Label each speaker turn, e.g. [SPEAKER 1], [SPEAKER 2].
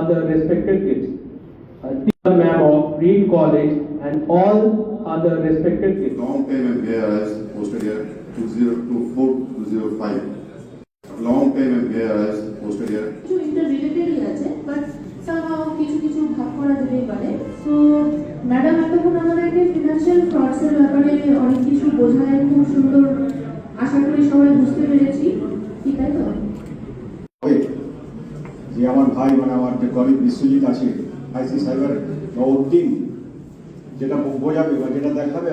[SPEAKER 1] other respected guests. Teacher ma'am of Reed College and all other respected guests.
[SPEAKER 2] Long payment ARS posted here 2024-205. Long payment ARS posted here.
[SPEAKER 3] কিছু ইন্টাররিলেটেডই আছে but somehow কিছু কিছু ভাগ করা যেতেই পারে। So madam এতক্ষণ আমাদেরকে ফিনান্সিয়াল ফ্রডসের ব্যাপারে অনেক কিছু বোঝায়, খুব সুন্দর, আশা করি সবাই বুঝতে পেরেছি, ঠিক আছে তো?
[SPEAKER 4] যে আমার ভাই মানে আমার যে কলিগ বিশ্বজিৎ আছে আইসি সাইবার টিম যেটা বোঝাবে বা যেটা দেখাবে